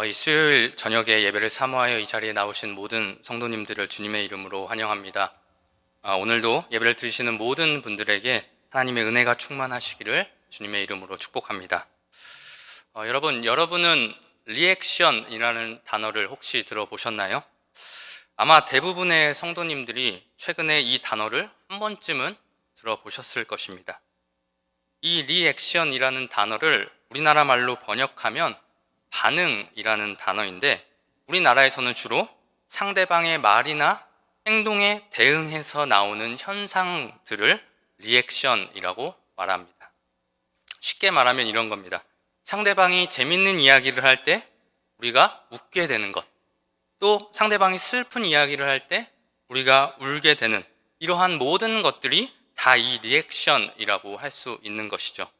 이 수요일 저녁에 예배를 사모하여 이 자리에 나오신 모든 성도님들을 주님의 이름으로 환영합니다. 오늘도 예배를 드리시는 모든 분들에게 하나님의 은혜가 충만하시기를 주님의 이름으로 축복합니다. 여러분은 리액션이라는 단어를 혹시 들어보셨나요? 아마 대부분의 성도님들이 최근에 이 단어를 한 번쯤은 들어보셨을 것입니다. 이 리액션이라는 단어를 우리나라 말로 번역하면 반응이라는 단어인데, 우리나라에서는 주로 상대방의 말이나 행동에 대응해서 나오는 현상들을 리액션이라고 말합니다. 쉽게 말하면 이런 겁니다. 상대방이 재밌는 이야기를 할 때 우리가 웃게 되는 것, 또 상대방이 슬픈 이야기를 할 때 우리가 울게 되는, 이러한 모든 것들이 다 이 리액션이라고 할 수 있는 것이죠.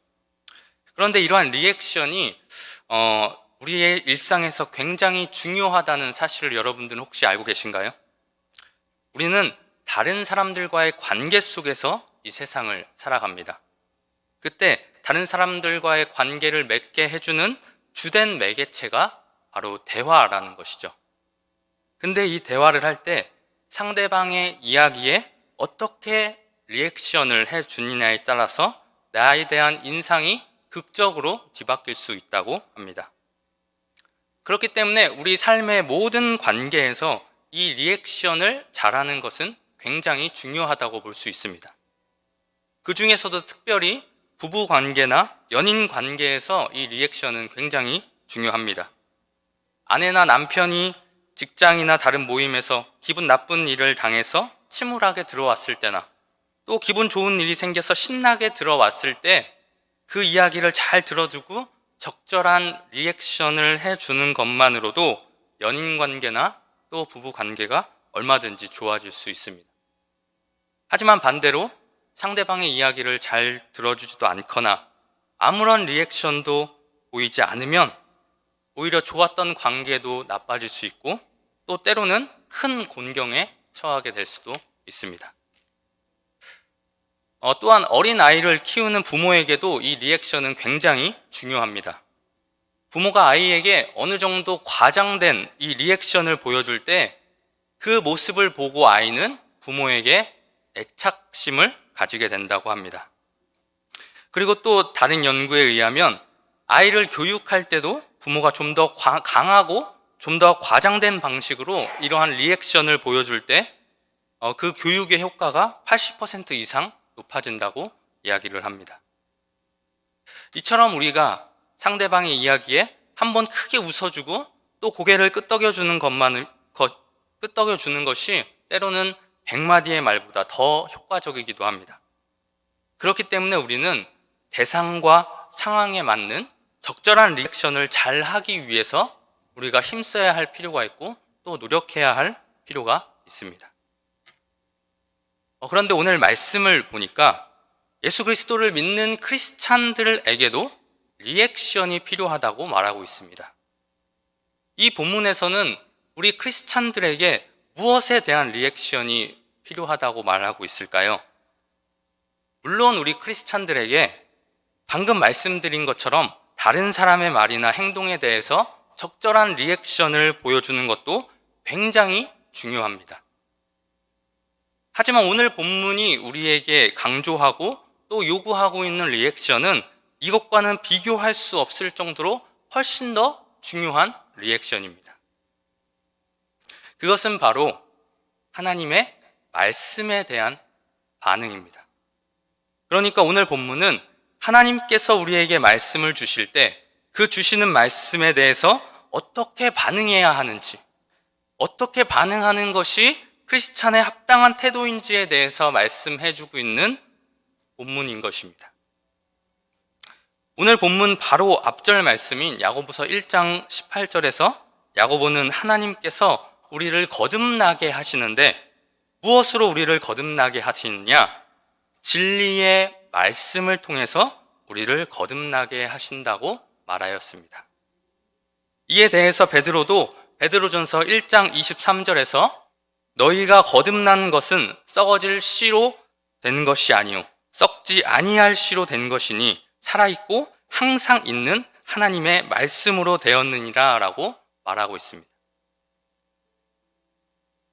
그런데 이러한 리액션이 우리의 일상에서 굉장히 중요하다는 사실을 여러분들은 혹시 알고 계신가요? 우리는 다른 사람들과의 관계 속에서 이 세상을 살아갑니다. 그때 다른 사람들과의 관계를 맺게 해주는 주된 매개체가 바로 대화라는 것이죠. 근데 이 대화를 할 때 상대방의 이야기에 어떻게 리액션을 해주느냐에 따라서 나에 대한 인상이 극적으로 뒤바뀔 수 있다고 합니다. 그렇기 때문에 우리 삶의 모든 관계에서 이 리액션을 잘하는 것은 굉장히 중요하다고 볼 수 있습니다. 그 중에서도 특별히 부부 관계나 연인 관계에서 이 리액션은 굉장히 중요합니다. 아내나 남편이 직장이나 다른 모임에서 기분 나쁜 일을 당해서 침울하게 들어왔을 때나, 또 기분 좋은 일이 생겨서 신나게 들어왔을 때 그 이야기를 잘 들어두고 적절한 리액션을 해주는 것만으로도 연인 관계나 또 부부 관계가 얼마든지 좋아질 수 있습니다. 하지만 반대로 상대방의 이야기를 잘 들어주지도 않거나 아무런 리액션도 보이지 않으면 오히려 좋았던 관계도 나빠질 수 있고, 또 때로는 큰 곤경에 처하게 될 수도 있습니다. 또한 어린 아이를 키우는 부모에게도 이 리액션은 굉장히 중요합니다. 부모가 아이에게 어느 정도 과장된 이 리액션을 보여줄 때 그 모습을 보고 아이는 부모에게 애착심을 가지게 된다고 합니다. 그리고 또 다른 연구에 의하면 아이를 교육할 때도 부모가 좀 더 강하고 좀 더 과장된 방식으로 이러한 리액션을 보여줄 때 그 교육의 효과가 80% 이상 높아진다고 이야기를 합니다. 이처럼 우리가 상대방의 이야기에 한번 크게 웃어주고 또 고개를 끄덕여주는 것이 때로는 100마디의 말보다 더 효과적이기도 합니다. 그렇기 때문에 우리는 대상과 상황에 맞는 적절한 리액션을 잘 하기 위해서 우리가 힘써야 할 필요가 있고 또 노력해야 할 필요가 있습니다. 그런데 오늘 말씀을 보니까 예수 그리스도를 믿는 크리스찬들에게도 리액션이 필요하다고 말하고 있습니다. 이 본문에서는 우리 크리스찬들에게 무엇에 대한 리액션이 필요하다고 말하고 있을까요? 물론 우리 크리스찬들에게 방금 말씀드린 것처럼 다른 사람의 말이나 행동에 대해서 적절한 리액션을 보여주는 것도 굉장히 중요합니다. 하지만 오늘 본문이 우리에게 강조하고 또 요구하고 있는 리액션은 이것과는 비교할 수 없을 정도로 훨씬 더 중요한 리액션입니다. 그것은 바로 하나님의 말씀에 대한 반응입니다. 그러니까 오늘 본문은 하나님께서 우리에게 말씀을 주실 때 그 주시는 말씀에 대해서 어떻게 반응해야 하는지, 어떻게 반응하는 것이 크리스찬의 합당한 태도인지에 대해서 말씀해주고 있는 본문인 것입니다. 오늘 본문 바로 앞절 말씀인 야고보서 1장 18절에서 야고보는 하나님께서 우리를 거듭나게 하시는데 무엇으로 우리를 거듭나게 하시느냐? 진리의 말씀을 통해서 우리를 거듭나게 하신다고 말하였습니다. 이에 대해서 베드로도 베드로전서 1장 23절에서 너희가 거듭난 것은 썩어질 씨로 된 것이 아니요 썩지 아니할 씨로 된 것이니 살아있고 항상 있는 하나님의 말씀으로 되었느니라 라고 말하고 있습니다.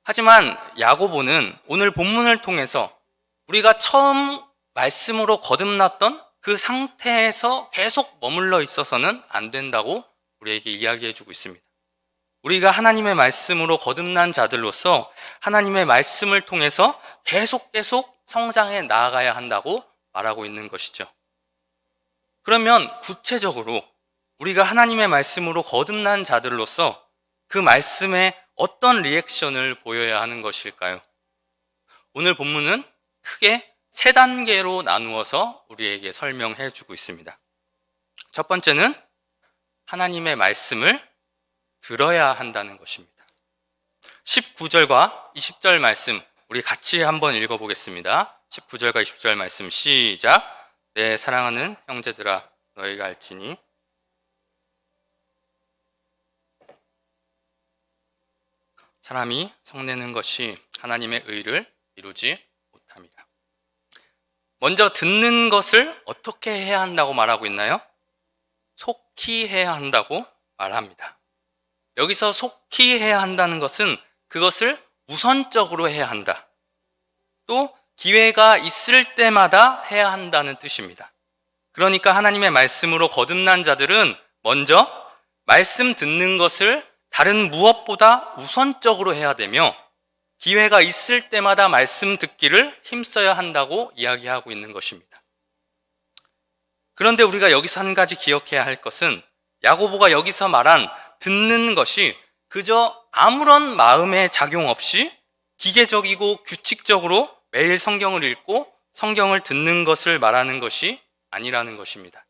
하지만 야고보는 오늘 본문을 통해서 우리가 처음 말씀으로 거듭났던 그 상태에서 계속 머물러 있어서는 안 된다고 우리에게 이야기해 주고 있습니다. 우리가 하나님의 말씀으로 거듭난 자들로서 하나님의 말씀을 통해서 계속 성장해 나아가야 한다고 말하고 있는 것이죠. 그러면 구체적으로 우리가 하나님의 말씀으로 거듭난 자들로서 그 말씀에 어떤 리액션을 보여야 하는 것일까요? 오늘 본문은 크게 3단계로 나누어서 우리에게 설명해 주고 있습니다. 첫 번째는 하나님의 말씀을 들어야 한다는 것입니다. 19절과 20절 말씀 우리 같이 한번 읽어보겠습니다. 19절과 20절 말씀 시작. 내 사랑하는 형제들아 너희가 알지니 사람이 성내는 것이 하나님의 의를 이루지 못함이라. 먼저 듣는 것을 어떻게 해야 한다고 말하고 있나요? 속히 해야 한다고 말합니다. 여기서 속히 해야 한다는 것은 그것을 우선적으로 해야 한다. 또 기회가 있을 때마다 해야 한다는 뜻입니다. 그러니까 하나님의 말씀으로 거듭난 자들은 먼저 말씀 듣는 것을 다른 무엇보다 우선적으로 해야 되며 기회가 있을 때마다 말씀 듣기를 힘써야 한다고 이야기하고 있는 것입니다. 그런데 우리가 여기서 한 가지 기억해야 할 것은 야고보가 여기서 말한 듣는 것이 그저 아무런 마음의 작용 없이 기계적이고 규칙적으로 매일 성경을 읽고 성경을 듣는 것을 말하는 것이 아니라는 것입니다.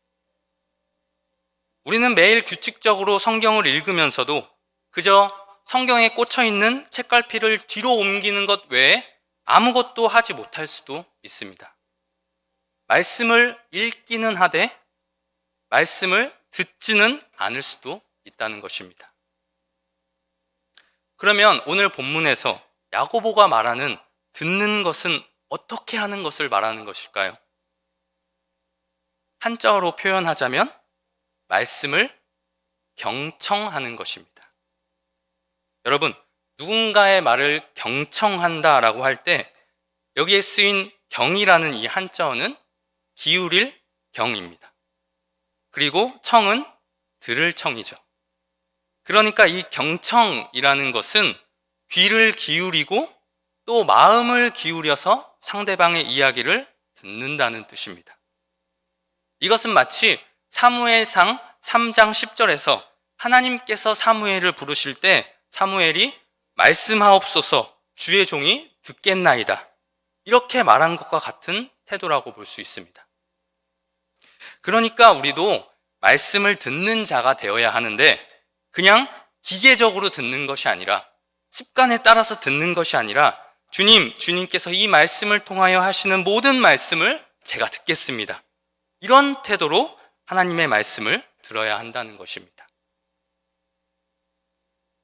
우리는 매일 규칙적으로 성경을 읽으면서도 그저 성경에 꽂혀 있는 책갈피를 뒤로 옮기는 것 외에 아무것도 하지 못할 수도 있습니다. 말씀을 읽기는 하되 말씀을 듣지는 않을 수도 있다는 것입니다. 그러면 오늘 본문에서 야고보가 말하는 듣는 것은 어떻게 하는 것을 말하는 것일까요? 한자어로 표현하자면 말씀을 경청하는 것입니다. 여러분, 누군가의 말을 경청한다라고 할 때 여기에 쓰인 경이라는 이 한자어는 기울일 경입니다. 그리고 청은 들을 청이죠. 그러니까 이 경청이라는 것은 귀를 기울이고 또 마음을 기울여서 상대방의 이야기를 듣는다는 뜻입니다. 이것은 마치 사무엘상 3장 10절에서 하나님께서 사무엘을 부르실 때 사무엘이 말씀하옵소서 주의 종이 듣겠나이다 이렇게 말한 것과 같은 태도라고 볼 수 있습니다. 그러니까 우리도 말씀을 듣는 자가 되어야 하는데 그냥 기계적으로 듣는 것이 아니라 습관에 따라서 듣는 것이 아니라 주님께서 이 말씀을 통하여 하시는 모든 말씀을 제가 듣겠습니다. 이런 태도로 하나님의 말씀을 들어야 한다는 것입니다.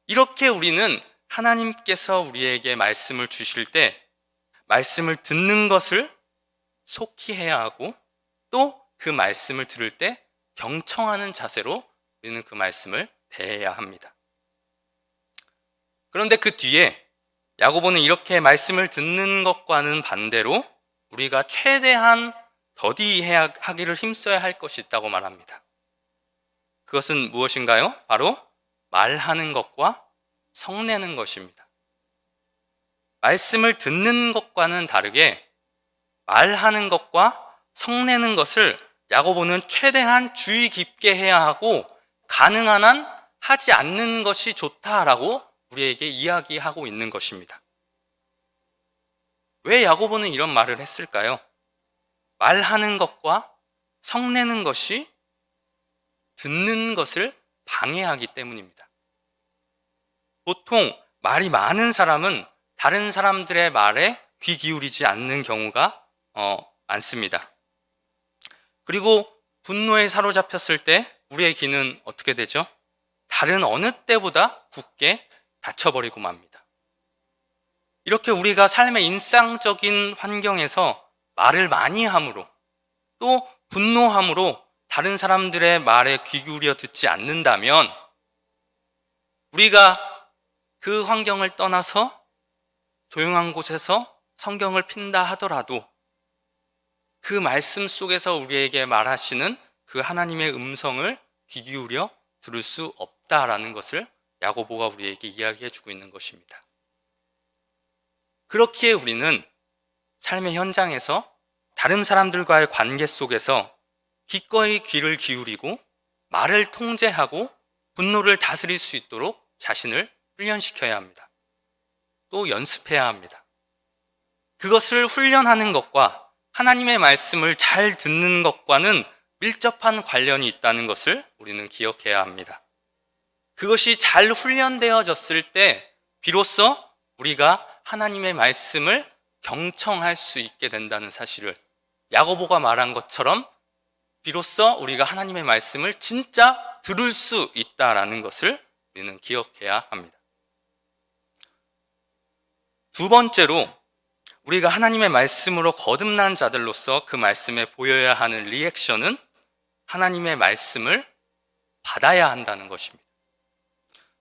이렇게 우리는 하나님께서 우리에게 말씀을 주실 때 말씀을 듣는 것을 속히 해야 하고 또 그 말씀을 들을 때 경청하는 자세로 우리는 그 말씀을 대해야 합니다. 그런데 그 뒤에 야고보는 이렇게 말씀을 듣는 것과는 반대로 우리가 최대한 더디하기를 힘써야 할 것이 있다고 말합니다. 그것은 무엇인가요? 바로 말하는 것과 성내는 것입니다. 말씀을 듣는 것과는 다르게 말하는 것과 성내는 것을 야고보는 최대한 주의 깊게 해야 하고 가능한 한 하지 않는 것이 좋다라고 우리에게 이야기하고 있는 것입니다. 왜 야고보는 이런 말을 했을까요? 말하는 것과 성내는 것이 듣는 것을 방해하기 때문입니다. 보통 말이 많은 사람은 다른 사람들의 말에 귀 기울이지 않는 경우가 많습니다. 그리고 분노에 사로잡혔을 때 우리의 귀는 어떻게 되죠? 다른 어느 때보다 굳게 닫혀버리고 맙니다. 이렇게 우리가 삶의 일상적인 환경에서 말을 많이 함으로 또 분노함으로 다른 사람들의 말에 귀 기울여 듣지 않는다면 우리가 그 환경을 떠나서 조용한 곳에서 성경을 핀다 하더라도 그 말씀 속에서 우리에게 말하시는 그 하나님의 음성을 귀 기울여 들을 수 없다라는 것을 야고보가 우리에게 이야기해 주고 있는 것입니다. 그렇기에 우리는 삶의 현장에서 다른 사람들과의 관계 속에서 기꺼이 귀를 기울이고 말을 통제하고 분노를 다스릴 수 있도록 자신을 훈련시켜야 합니다. 또 연습해야 합니다. 그것을 훈련하는 것과 하나님의 말씀을 잘 듣는 것과는 밀접한 관련이 있다는 것을 우리는 기억해야 합니다. 그것이 잘 훈련되어졌을 때 비로소 우리가 하나님의 말씀을 경청할 수 있게 된다는 사실을, 야고보가 말한 것처럼 비로소 우리가 하나님의 말씀을 진짜 들을 수 있다라는 것을 우리는 기억해야 합니다. 두 번째로, 우리가 하나님의 말씀으로 거듭난 자들로서 그 말씀에 보여야 하는 리액션은 하나님의 말씀을 받아야 한다는 것입니다.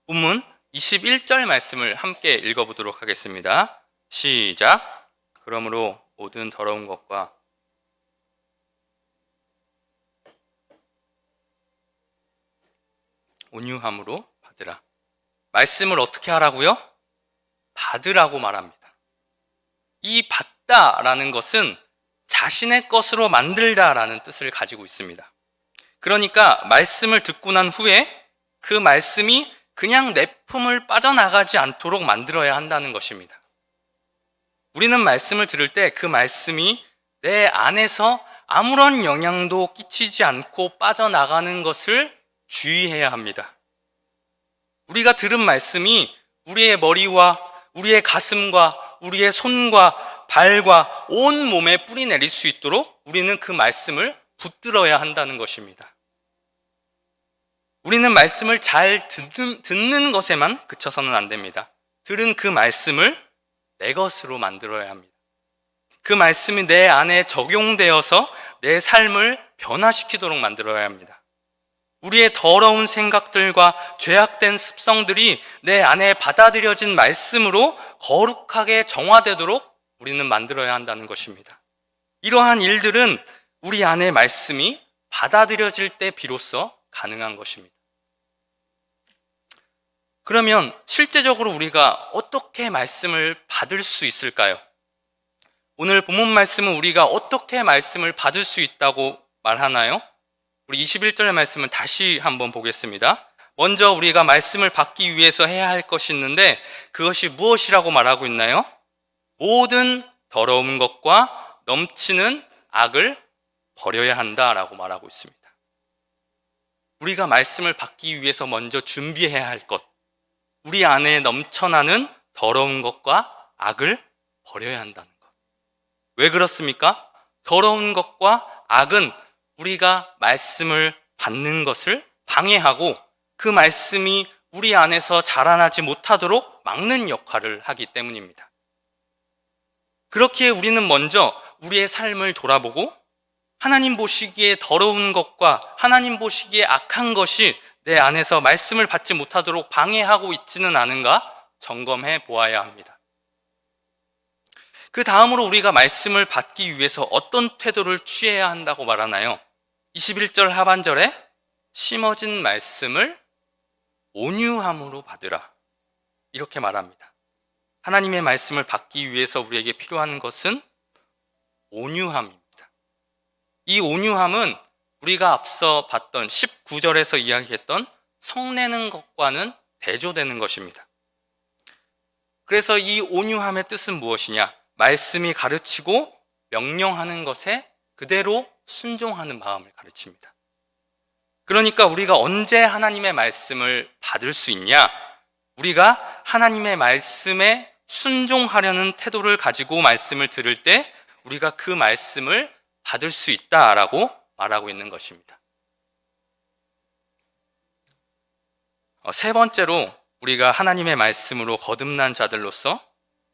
본문 21절 말씀을 함께 읽어보도록 하겠습니다. 시작. 그러므로 모든 더러운 것과 온유함으로 받으라. 말씀을 어떻게 하라고요? 받으라고 말합니다. 이 받다라는 것은 자신의 것으로 만들다라는 뜻을 가지고 있습니다. 그러니까 말씀을 듣고 난 후에 그 말씀이 그냥 내 품을 빠져나가지 않도록 만들어야 한다는 것입니다. 우리는 말씀을 들을 때 그 말씀이 내 안에서 아무런 영향도 끼치지 않고 빠져나가는 것을 주의해야 합니다. 우리가 들은 말씀이 우리의 머리와 우리의 가슴과 우리의 손과 발과 온 몸에 뿌리 내릴 수 있도록 우리는 그 말씀을 붙들어야 한다는 것입니다. 우리는 말씀을 잘 듣는 것에만 그쳐서는 안 됩니다. 들은 그 말씀을 내 것으로 만들어야 합니다. 그 말씀이 내 안에 적용되어서 내 삶을 변화시키도록 만들어야 합니다. 우리의 더러운 생각들과 죄악된 습성들이 내 안에 받아들여진 말씀으로 거룩하게 정화되도록 우리는 만들어야 한다는 것입니다. 이러한 일들은 우리 안에 말씀이 받아들여질 때 비로소 가능한 것입니다. 그러면 실제적으로 우리가 어떻게 말씀을 받을 수 있을까요? 오늘 본문 말씀은 우리가 어떻게 말씀을 받을 수 있다고 말하나요? 우리 21절의 말씀을 다시 한번 보겠습니다. 먼저 우리가 말씀을 받기 위해서 해야 할 것이 있는데 그것이 무엇이라고 말하고 있나요? 모든 더러운 것과 넘치는 악을 버려야 한다라고 말하고 있습니다. 우리가 말씀을 받기 위해서 먼저 준비해야 할 것, 우리 안에 넘쳐나는 더러운 것과 악을 버려야 한다는 것. 왜 그렇습니까? 더러운 것과 악은 우리가 말씀을 받는 것을 방해하고 그 말씀이 우리 안에서 자라나지 못하도록 막는 역할을 하기 때문입니다. 그렇기에 우리는 먼저 우리의 삶을 돌아보고 하나님 보시기에 더러운 것과 하나님 보시기에 악한 것이 내 안에서 말씀을 받지 못하도록 방해하고 있지는 않은가 점검해 보아야 합니다. 그 다음으로 우리가 말씀을 받기 위해서 어떤 태도를 취해야 한다고 말하나요? 21절 하반절에 심어진 말씀을 온유함으로 받으라, 이렇게 말합니다. 하나님의 말씀을 받기 위해서 우리에게 필요한 것은 온유함입니다. 이 온유함은 우리가 앞서 봤던 19절에서 이야기했던 성내는 것과는 대조되는 것입니다. 그래서 이 온유함의 뜻은 무엇이냐? 말씀이 가르치고 명령하는 것에 그대로 순종하는 마음을 가르칩니다. 그러니까 우리가 언제 하나님의 말씀을 받을 수 있냐? 우리가 하나님의 말씀에 순종하려는 태도를 가지고 말씀을 들을 때 우리가 그 말씀을 받을 수 있다라고 말하고 있는 것입니다. 세 번째로 우리가 하나님의 말씀으로 거듭난 자들로서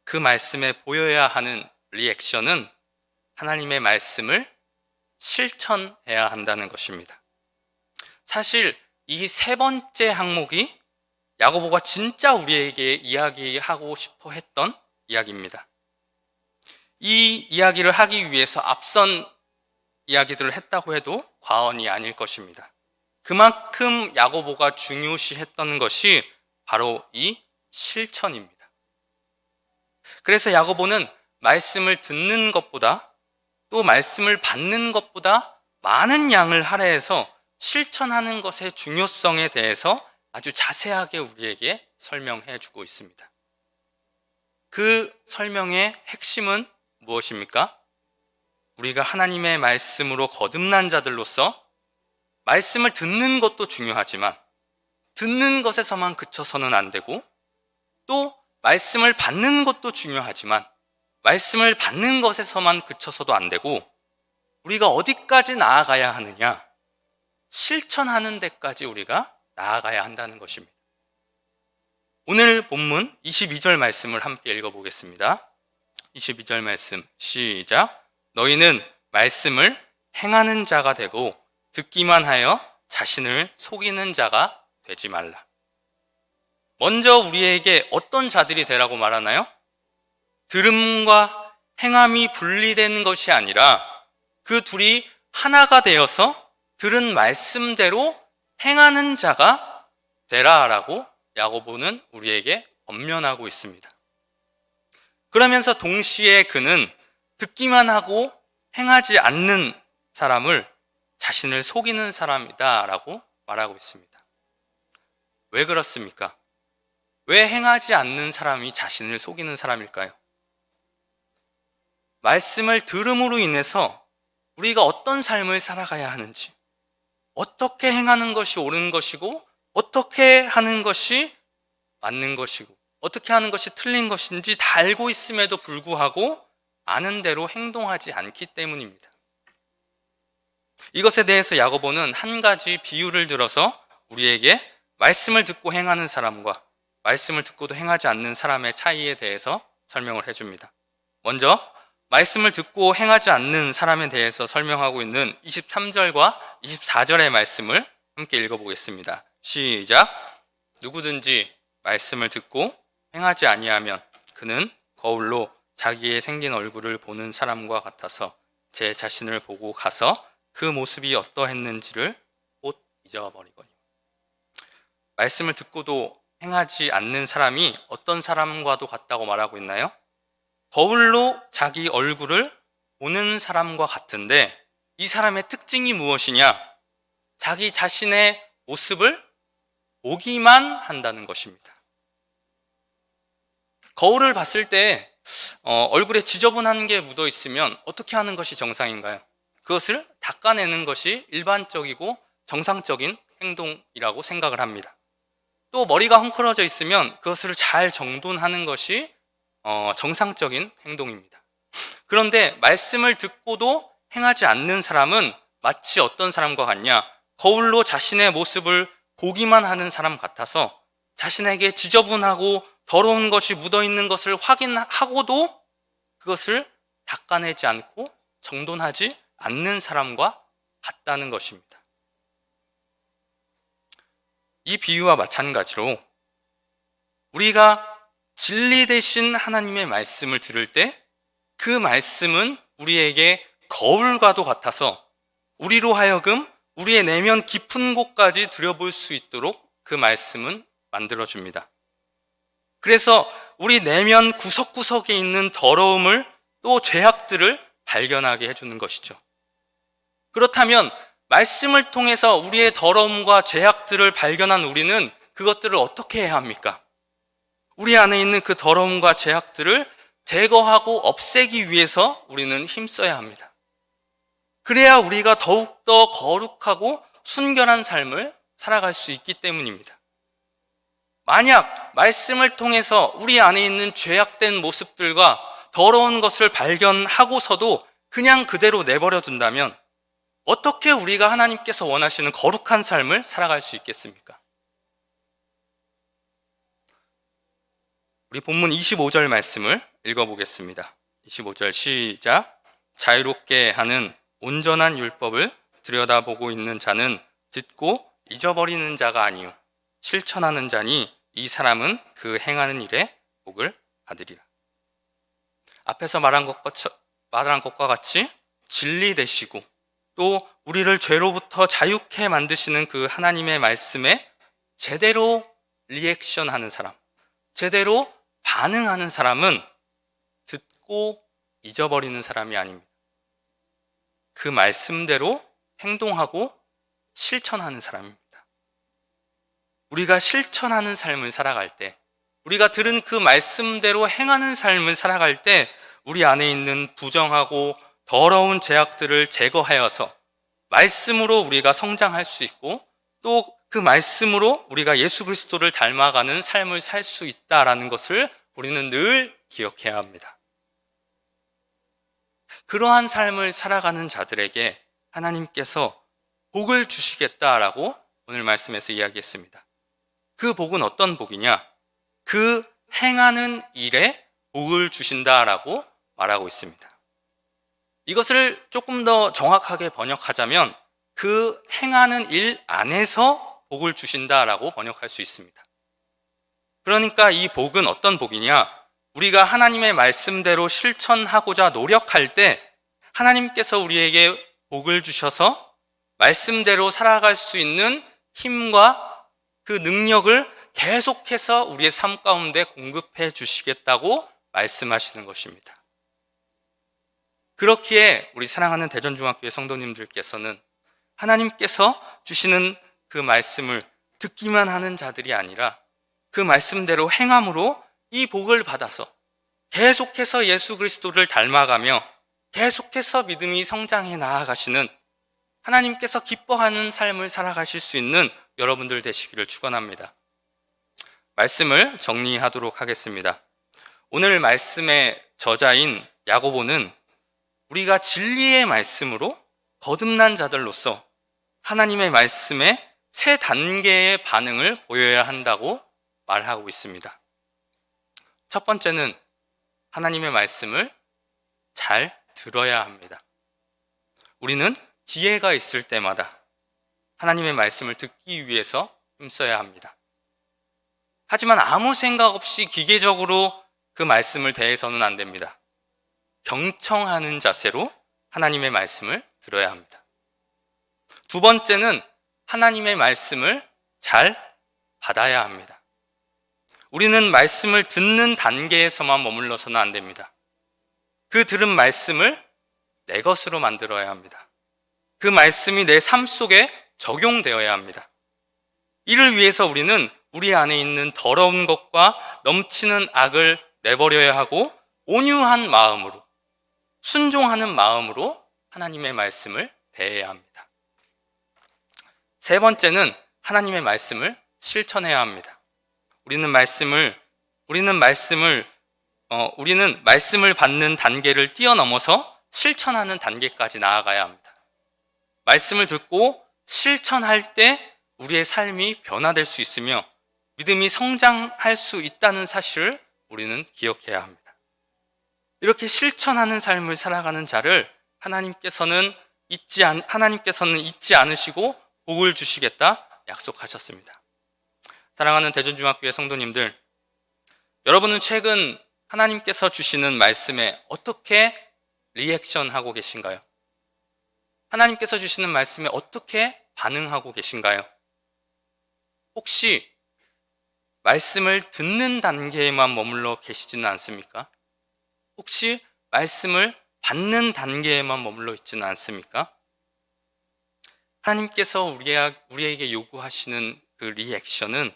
그 말씀에 보여야 하는 리액션은 하나님의 말씀을 실천해야 한다는 것입니다. 사실 이 세 번째 항목이 야고보가 진짜 우리에게 이야기하고 싶어 했던 이야기입니다. 이 이야기를 하기 위해서 앞선 이야기들을 했다고 해도 과언이 아닐 것입니다. 그만큼 야고보가 중요시했던 것이 바로 이 실천입니다. 그래서 야고보는 말씀을 듣는 것보다 또 말씀을 받는 것보다 많은 양을 할애해서 실천하는 것의 중요성에 대해서 아주 자세하게 우리에게 설명해 주고 있습니다. 그 설명의 핵심은 무엇입니까? 우리가 하나님의 말씀으로 거듭난 자들로서 말씀을 듣는 것도 중요하지만 듣는 것에서만 그쳐서는 안 되고 또 말씀을 받는 것도 중요하지만 말씀을 받는 것에서만 그쳐서도 안 되고 우리가 어디까지 나아가야 하느냐? 실천하는 데까지 우리가 나아가야 한다는 것입니다. 오늘 본문 22절 말씀을 함께 읽어보겠습니다. 22절 말씀 시작. 너희는 말씀을 행하는 자가 되고 듣기만 하여 자신을 속이는 자가 되지 말라. 먼저 우리에게 어떤 자들이 되라고 말하나요? 들음과 행함이 분리되는 것이 아니라 그 둘이 하나가 되어서 들은 말씀대로 행하는 자가 되라라고 야고보는 우리에게 권면하고 있습니다. 그러면서 동시에 그는 듣기만 하고 행하지 않는 사람을 자신을 속이는 사람이다 라고 말하고 있습니다. 왜 그렇습니까? 왜 행하지 않는 사람이 자신을 속이는 사람일까요? 말씀을 들음으로 인해서 우리가 어떤 삶을 살아가야 하는지, 어떻게 행하는 것이 옳은 것이고 어떻게 하는 것이 맞는 것이고 어떻게 하는 것이 틀린 것인지 다 알고 있음에도 불구하고 아는 대로 행동하지 않기 때문입니다. 이것에 대해서 야고보는 한 가지 비유를 들어서 우리에게 말씀을 듣고 행하는 사람과 말씀을 듣고도 행하지 않는 사람의 차이에 대해서 설명을 해줍니다. 먼저 말씀을 듣고 행하지 않는 사람에 대해서 설명하고 있는 23절과 24절의 말씀을 함께 읽어보겠습니다. 시작. 누구든지 말씀을 듣고 행하지 아니하면 그는 거울로 자기의 생긴 얼굴을 보는 사람과 같아서 제 자신을 보고 가서 그 모습이 어떠했는지를 곧 잊어버리거니와. 말씀을 듣고도 행하지 않는 사람이 어떤 사람과도 같다고 말하고 있나요? 거울로 자기 얼굴을 보는 사람과 같은데 이 사람의 특징이 무엇이냐? 자기 자신의 모습을 보기만 한다는 것입니다. 거울을 봤을 때 얼굴에 지저분한 게 묻어 있으면 어떻게 하는 것이 정상인가요? 그것을 닦아내는 것이 일반적이고 정상적인 행동이라고 생각을 합니다. 또 머리가 헝클어져 있으면 그것을 잘 정돈하는 것이 정상적인 행동입니다. 그런데 말씀을 듣고도 행하지 않는 사람은 마치 어떤 사람과 같냐? 거울로 자신의 모습을 보기만 하는 사람 같아서 자신에게 지저분하고 더러운 것이 묻어있는 것을 확인하고도 그것을 닦아내지 않고 정돈하지 않는 사람과 같다는 것입니다. 이 비유와 마찬가지로 우리가 진리 되신 하나님의 말씀을 들을 때 그 말씀은 우리에게 거울과도 같아서 우리로 하여금 우리의 내면 깊은 곳까지 들여볼 수 있도록 그 말씀은 만들어줍니다. 그래서 우리 내면 구석구석에 있는 더러움을 또 죄악들을 발견하게 해주는 것이죠. 그렇다면 말씀을 통해서 우리의 더러움과 죄악들을 발견한 우리는 그것들을 어떻게 해야 합니까? 우리 안에 있는 그 더러움과 죄악들을 제거하고 없애기 위해서 우리는 힘써야 합니다. 그래야 우리가 더욱더 거룩하고 순결한 삶을 살아갈 수 있기 때문입니다. 만약 말씀을 통해서 우리 안에 있는 죄악된 모습들과 더러운 것을 발견하고서도 그냥 그대로 내버려 둔다면 어떻게 우리가 하나님께서 원하시는 거룩한 삶을 살아갈 수 있겠습니까? 우리 본문 25절 말씀을 읽어보겠습니다. 25절 시작. 자유롭게 하는 온전한 율법을 들여다보고 있는 자는 듣고 잊어버리는 자가 아니요 실천하는 자니 이 사람은 그 행하는 일에 복을 받으리라. 앞에서 말한 것과 같이 진리 되시고 또 우리를 죄로부터 자유케 만드시는 그 하나님의 말씀에 제대로 리액션하는 사람, 제대로 반응하는 사람은 듣고 잊어버리는 사람이 아닙니다. 그 말씀대로 행동하고 실천하는 사람입니다. 우리가 실천하는 삶을 살아갈 때, 우리가 들은 그 말씀대로 행하는 삶을 살아갈 때 우리 안에 있는 부정하고 더러운 죄악들을 제거하여서 말씀으로 우리가 성장할 수 있고 또 그 말씀으로 우리가 예수 그리스도를 닮아가는 삶을 살 수 있다라는 것을 우리는 늘 기억해야 합니다. 그러한 삶을 살아가는 자들에게 하나님께서 복을 주시겠다라고 오늘 말씀에서 이야기했습니다. 그 복은 어떤 복이냐? 그 행하는 일에 복을 주신다라고 말하고 있습니다. 이것을 조금 더 정확하게 번역하자면 그 행하는 일 안에서 복을 주신다라고 번역할 수 있습니다. 그러니까 이 복은 어떤 복이냐? 우리가 하나님의 말씀대로 실천하고자 노력할 때 하나님께서 우리에게 복을 주셔서 말씀대로 살아갈 수 있는 힘과 그 능력을 계속해서 우리의 삶 가운데 공급해 주시겠다고 말씀하시는 것입니다. 그렇기에 우리 사랑하는 대전중학교의 성도님들께서는 하나님께서 주시는 그 말씀을 듣기만 하는 자들이 아니라 그 말씀대로 행함으로 이 복을 받아서 계속해서 예수 그리스도를 닮아가며 계속해서 믿음이 성장해 나아가시는 하나님께서 기뻐하는 삶을 살아가실 수 있는 여러분들 되시기를 축원합니다. 말씀을 정리하도록 하겠습니다. 오늘 말씀의 저자인 야고보는 우리가 진리의 말씀으로 거듭난 자들로서 하나님의 말씀에 세 단계의 반응을 보여야 한다고 말하고 있습니다. 첫 번째는 하나님의 말씀을 잘 들어야 합니다. 우리는 기회가 있을 때마다 하나님의 말씀을 듣기 위해서 힘써야 합니다. 하지만 아무 생각 없이 기계적으로 그 말씀을 대해서는 안 됩니다. 경청하는 자세로 하나님의 말씀을 들어야 합니다. 두 번째는 하나님의 말씀을 잘 받아야 합니다. 우리는 말씀을 듣는 단계에서만 머물러서는 안 됩니다. 그 들은 말씀을 내 것으로 만들어야 합니다. 그 말씀이 내 삶 속에 적용되어야 합니다. 이를 위해서 우리는 우리 안에 있는 더러운 것과 넘치는 악을 내버려야 하고 온유한 마음으로, 순종하는 마음으로 하나님의 말씀을 대해야 합니다. 세 번째는 하나님의 말씀을 실천해야 합니다. 우리는 말씀을 받는 단계를 뛰어넘어서 실천하는 단계까지 나아가야 합니다. 말씀을 듣고 실천할 때 우리의 삶이 변화될 수 있으며 믿음이 성장할 수 있다는 사실을 우리는 기억해야 합니다. 이렇게 실천하는 삶을 살아가는 자를 하나님께서는 잊지 않으시고 복을 주시겠다 약속하셨습니다. 사랑하는 대전중학교의 성도님들, 여러분은 최근 하나님께서 주시는 말씀에 어떻게 리액션하고 계신가요? 하나님께서 주시는 말씀에 어떻게 반응하고 계신가요? 혹시 말씀을 듣는 단계에만 머물러 계시지는 않습니까? 혹시 말씀을 받는 단계에만 머물러 있지는 않습니까? 하나님께서 우리에게 요구하시는 그 리액션은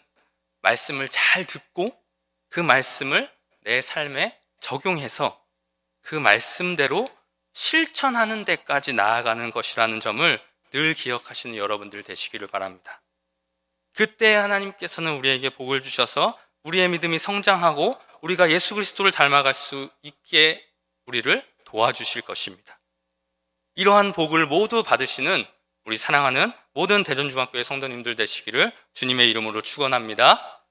말씀을 잘 듣고 그 말씀을 내 삶에 적용해서 그 말씀대로 실천하는 데까지 나아가는 것이라는 점을 늘 기억하시는 여러분들 되시기를 바랍니다. 그때 하나님께서는 우리에게 복을 주셔서 우리의 믿음이 성장하고 우리가 예수 그리스도를 닮아갈 수 있게 우리를 도와주실 것입니다. 이러한 복을 모두 받으시는 우리 사랑하는 모든 대전중학교의 성도님들 되시기를 주님의 이름으로 축원합니다.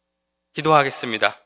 기도하겠습니다.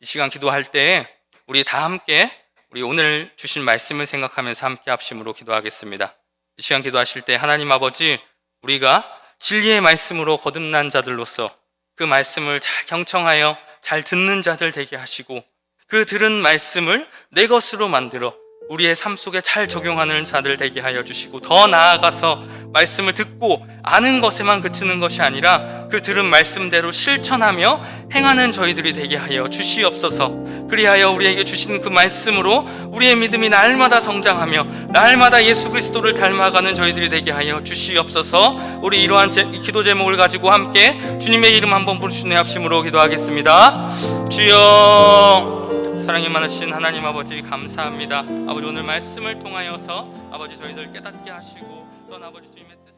이 시간 기도할 때 우리 다 함께 우리 오늘 주신 말씀을 생각하면서 함께 합심으로 기도하겠습니다. 이 시간 기도하실 때 하나님 아버지, 우리가 진리의 말씀으로 거듭난 자들로서 그 말씀을 잘 경청하여 잘 듣는 자들 되게 하시고, 그 들은 말씀을 내 것으로 만들어 우리의 삶 속에 잘 적용하는 자들 되게 하여 주시고, 더 나아가서 말씀을 듣고 아는 것에만 그치는 것이 아니라 그 들은 말씀대로 실천하며 행하는 저희들이 되게 하여 주시옵소서. 그리하여 우리에게 주신 그 말씀으로 우리의 믿음이 날마다 성장하며 날마다 예수 그리스도를 닮아가는 저희들이 되게 하여 주시옵소서. 우리 이러한 기도 제목을 가지고 함께 주님의 이름 한번 부르시는 합심으로 기도하겠습니다. 주여, 사랑이 많으신 하나님 아버지, 감사합니다. 아버지, 오늘 말씀을 통하여서 아버지 저희들 깨닫게 하시고 또 아버지 주님의 뜻을